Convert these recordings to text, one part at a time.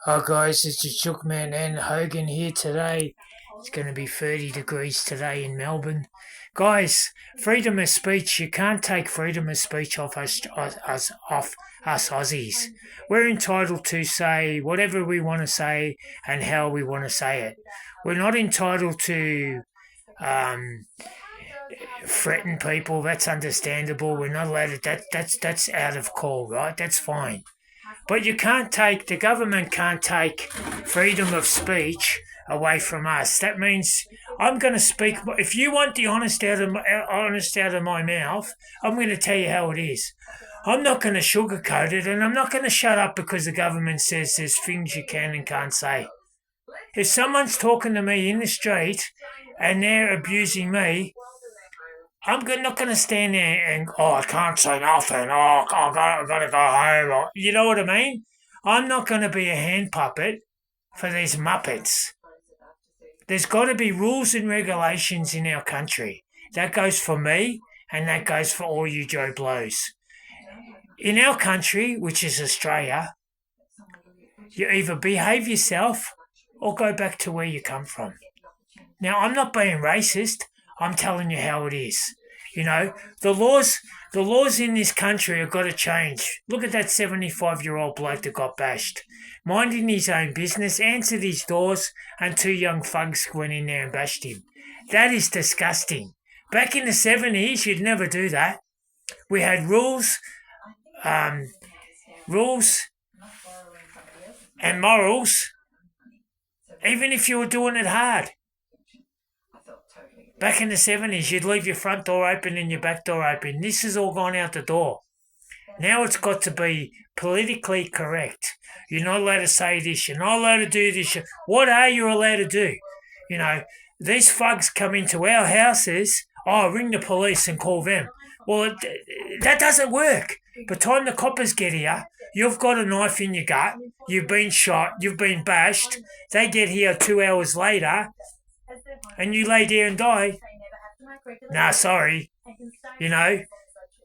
Hi guys, it's the Chookman and Hogan here today. It's going to be 30 degrees today in Melbourne. Guys, freedom of speech, you can't take freedom of speech off us Aussies. We're entitled to say whatever we want to say and how we want to say it. We're not entitled to um, threaten people. That's understandable. We're not allowed to, that's out of call, right? That's fine. But the government can't take freedom of speech away from us. That means I'm going to speak. If you want the honest out of my mouth, I'm going to tell you how it is. I'm not going to sugarcoat it, and I'm not going to shut up because the government says there's things you can and can't say. If someone's talking to me in the street and they're abusing me, not going to stand there and, I can't say nothing. I got to go home. You know what I mean? I'm not going to be a hand puppet for these muppets. There's got to be rules and regulations in our country. That goes for me and that goes for all you Joe Blows. In our country, which is Australia, you either behave yourself or go back to where you come from. Now, I'm not being racist. I'm telling you how it is. You know, the laws in this country have got to change. Look at that 75-year-old bloke that got bashed. Minding his own business, answered his doors, and two young thugs went in there and bashed him. That is disgusting. Back in the 70s, you'd never do that. We had rules and morals, even if you were doing it hard. Back in the 70s, you'd leave your front door open and your back door open. This has all gone out the door. Now it's got to be politically correct. You're not allowed to say this. You're not allowed to do this. What are you allowed to do? You know, these thugs come into our houses. Ring the police and call them. Well, that doesn't work. By the time the coppers get here, you've got a knife in your gut. You've been shot. You've been bashed. They get here 2 hours later. And you lay there and die. Nah, sorry. You know,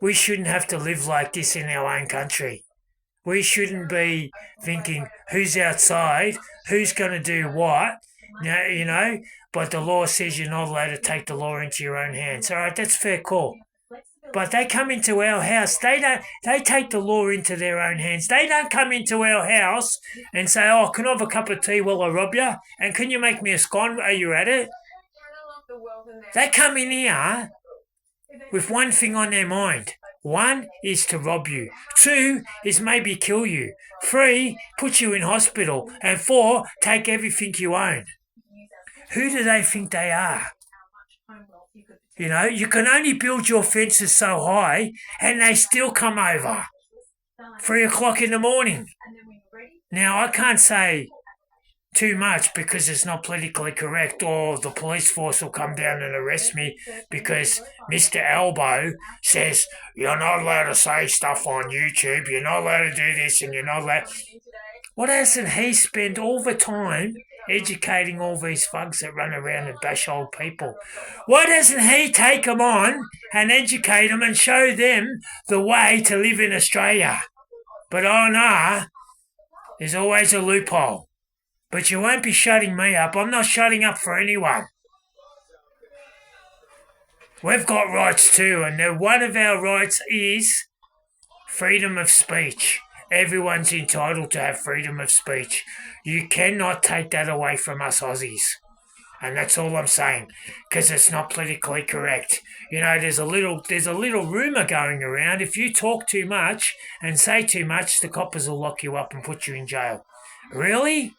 we shouldn't have to live like this in our own country. We shouldn't be thinking who's outside, who's going to do what, you know, but the law says you're not allowed to take the law into your own hands. All right, that's fair call. But they come into our house. They take the law into their own hands. They don't come into our house and say, can I have a cup of tea while I rob you? And can you make me a scone? Are you at it? They come in here with one thing on their mind. 1 is to rob you. 2 is maybe kill you. 3, put you in hospital. And 4, take everything you own. Who do they think they are? You know, you can only build your fences so high and they still come over. 3 o'clock in the morning. Now, I can't say too much because it's not politically correct, or the police force will come down and arrest me because Mr. Elbow says you're not allowed to say stuff on YouTube, you're not allowed to do this and you're not allowed... What hasn't he spent all the time educating all these thugs that run around and bash old people? Why doesn't he take them on and educate them and show them the way to live in Australia? But there's always a loophole. But you won't be shutting me up. I'm not shutting up for anyone. We've got rights too, and one of our rights is freedom of speech. Everyone's entitled to have freedom of speech. You cannot take that away from us Aussies. And that's all I'm saying, because it's not politically correct. You know, there's a little rumour going around. If you talk too much and say too much, the coppers will lock you up and put you in jail. Really?